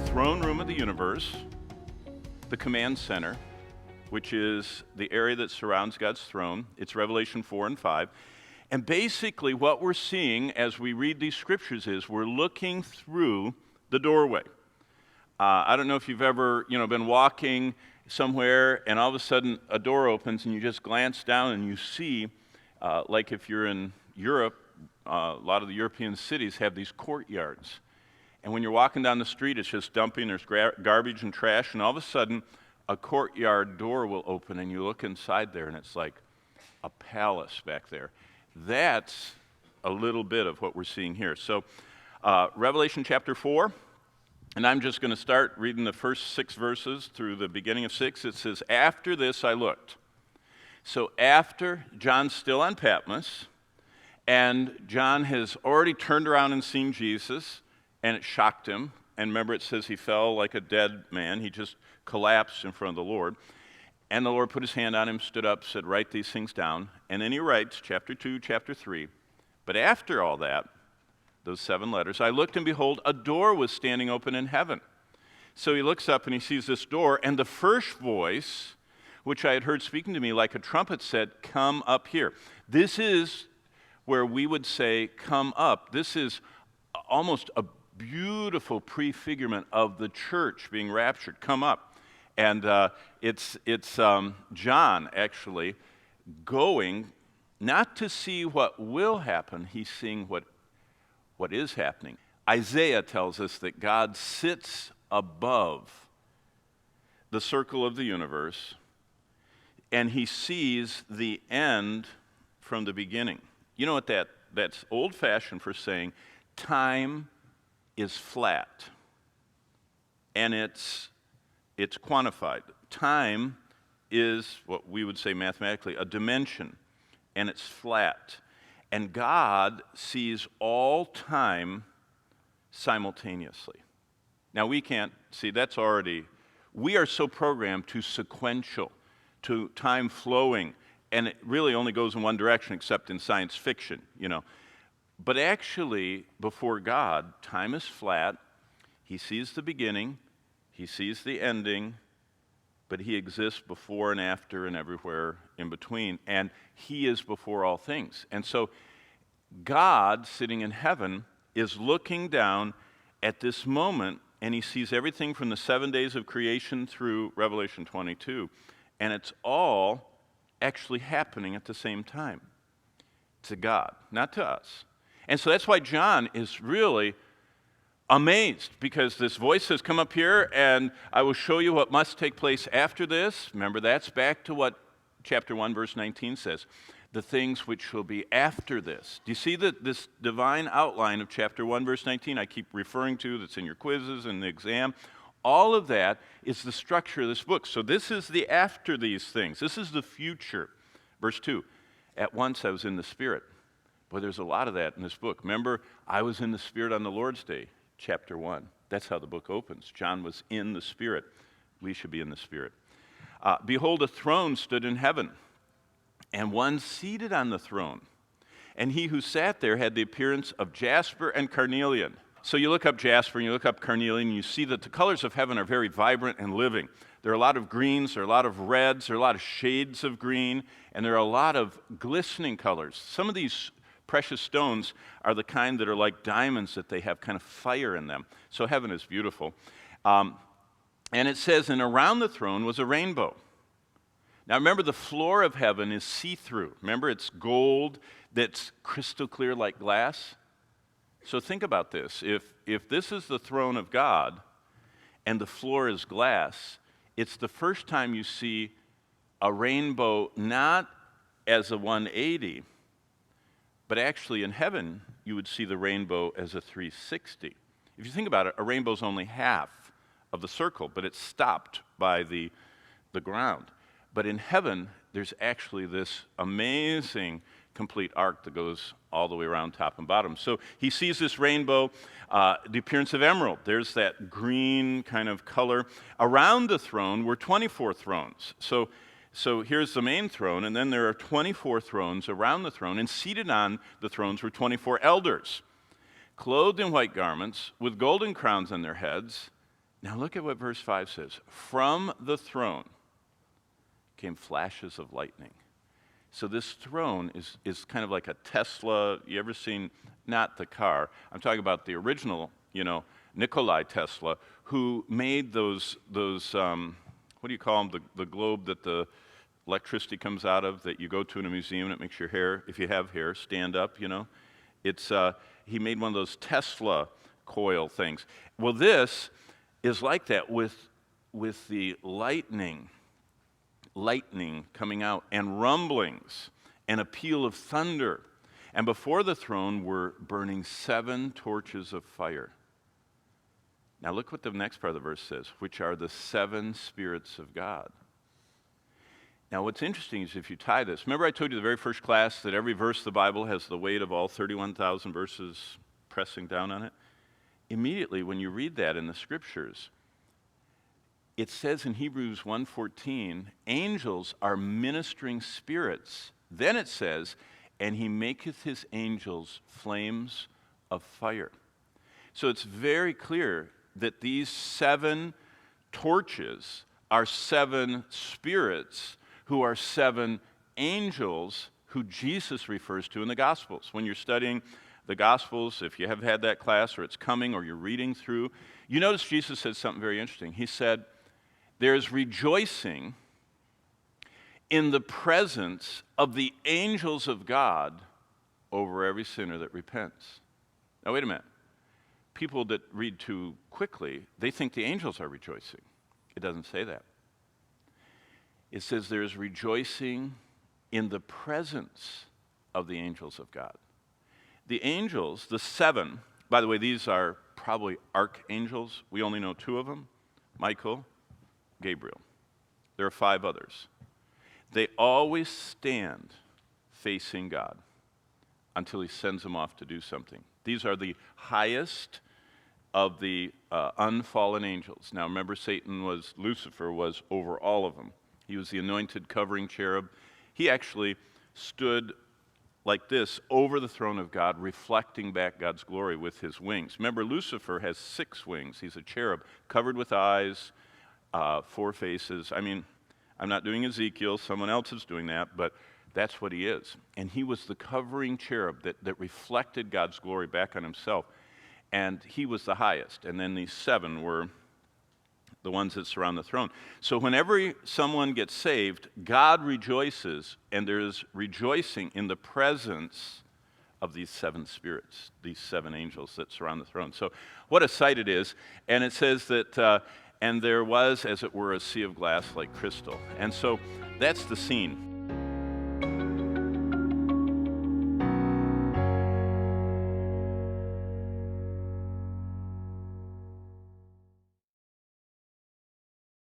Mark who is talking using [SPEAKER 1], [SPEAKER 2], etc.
[SPEAKER 1] throne room of the universe, the command center, which is the area that surrounds God's throne. It's Revelation 4 and 5. And basically what we're seeing as we read these scriptures is we're looking through the doorway. I don't know if you've ever been walking somewhere and all of a sudden a door opens and you just glance down and you see, like if you're in Europe, a lot of the European cities have these courtyards. And when you're walking down the street, it's just dumping, there's garbage and trash, and all of a sudden a courtyard door will open and you look inside there and it's like a palace back there. That's a little bit of what we're seeing here. So Revelation chapter 4, and I'm just going to start reading the first 6 verses through the beginning of 6. It says, "After this I looked." So after John's still on Patmos, and John has already turned around and seen Jesus, and it shocked him. And remember, it says he fell like a dead man. He just collapsed in front of the Lord. And the Lord put his hand on him, stood up, said, "Write these things down." And then he writes, chapter 2, chapter 3, "But after all that," those 7 letters, "I looked, and behold, a door was standing open in heaven." So he looks up and he sees this door, and the first voice, which I had heard speaking to me like a trumpet, said, "Come up here." This is where we would say, "Come up." This is almost a beautiful prefigurement of the church being raptured. Come up. And it's John actually going not to see what will happen, he's seeing what is happening. Isaiah tells us that God sits above the circle of the universe and he sees the end from the beginning. You know what that's old-fashioned for saying time is flat, and it's quantified. Time is what we would say mathematically a dimension, and it's flat. And God sees all time simultaneously. Now we can't see, we are so programmed to sequential, to time flowing, and it really only goes in one direction except in science fiction, But actually, before God, time is flat. He sees the beginning, he sees the ending, but he exists before and after and everywhere in between. And he is before all things. And so God, sitting in heaven, is looking down at this moment, and he sees everything from the 7 days of creation through Revelation 22. And it's all actually happening at the same time to God, not to us. And so that's why John is really amazed, because this voice says, "Come up here, and I will show you what must take place after this." Remember, that's back to what chapter 1, verse 19 says, the things which will be after this. Do you see this divine outline of chapter 1, verse 19 I keep referring to, that's in your quizzes and the exam? All of that is the structure of this book. So this is the after these things. This is the future. Verse 2, "At once I was in the Spirit." Boy, there's a lot of that in this book. Remember, I was in the Spirit on the Lord's Day, chapter 1. That's how the book opens. John was in the Spirit. We should be in the Spirit. "Behold, a throne stood in heaven, and one seated on the throne. And he who sat there had the appearance of jasper and carnelian." So you look up jasper and you look up carnelian, and you see that the colors of heaven are very vibrant and living. There are a lot of greens, there are a lot of reds, there are a lot of shades of green, and there are a lot of glistening colors. Some of these precious stones are the kind that are like diamonds, that they have kind of fire in them. So heaven is beautiful. And it says, "And around the throne was a rainbow." Now remember, the floor of heaven is see-through. Remember, it's gold that's crystal clear like glass. So think about this. If this is the throne of God and the floor is glass, it's the first time you see a rainbow not as a 180, but actually in heaven, you would see the rainbow as a 360. If you think about it, a rainbow's only half of the circle, but it's stopped by the ground. But in heaven, there's actually this amazing complete arc that goes all the way around top and bottom. So he sees this rainbow, the appearance of emerald. There's that green kind of color. Around the throne were 24 thrones. So here's the main throne, and then there are 24 thrones around the throne, and seated on the thrones were 24 elders, clothed in white garments, with golden crowns on their heads, Now look at what verse 5 says. From the throne came flashes of lightning. So this throne is kind of like a Tesla. You ever seen, not the car, I'm talking about the original, Nikolai Tesla, who made those what do you call them, the globe that the electricity comes out of that you go to in a museum and it makes your hair, if you have hair, stand up, It's, he made one of those Tesla coil things. Well, this is like that with the lightning coming out, and rumblings, and a peal of thunder. And before the throne were burning 7 torches of fire. Now look what the next part of the verse says, which are the 7 spirits of God. Now what's interesting is if you tie this, remember I told you the very first class that every verse of the Bible has the weight of all 31,000 verses pressing down on it? Immediately when you read that in the scriptures, it says in Hebrews 1:14, angels are ministering spirits. Then it says, and he maketh his angels flames of fire. So it's very clear that these 7 torches are 7 spirits who are 7 angels who Jesus refers to in the Gospels. When you're studying the Gospels, if you have had that class or it's coming or you're reading through, you notice Jesus said something very interesting. He said, there's rejoicing in the presence of the angels of God over every sinner that repents. Now wait a minute. People that read too quickly, they think the angels are rejoicing. It doesn't say that. It says there is rejoicing in the presence of the angels of God. The angels, the 7, by the way, these are probably archangels. We only know 2 of them, Michael, Gabriel. There are 5 others. They always stand facing God until he sends them off to do something. These are the highest of the unfallen angels. Now remember, Lucifer was over all of them. He was the anointed covering cherub. He actually stood like this over the throne of God, reflecting back God's glory with his wings. Remember, Lucifer has 6 wings. He's a cherub covered with eyes, 4 faces. I mean, I'm not doing Ezekiel. Someone else is doing that, but that's what he is. And he was the covering cherub that reflected God's glory back on himself. And he was the highest. And then these 7 were the ones that surround the throne. So whenever someone gets saved, God rejoices, and there is rejoicing in the presence of these 7 spirits, these 7 angels that surround the throne. So what a sight it is. And it says that, and there was, as it were, a sea of glass like crystal. And so that's the scene.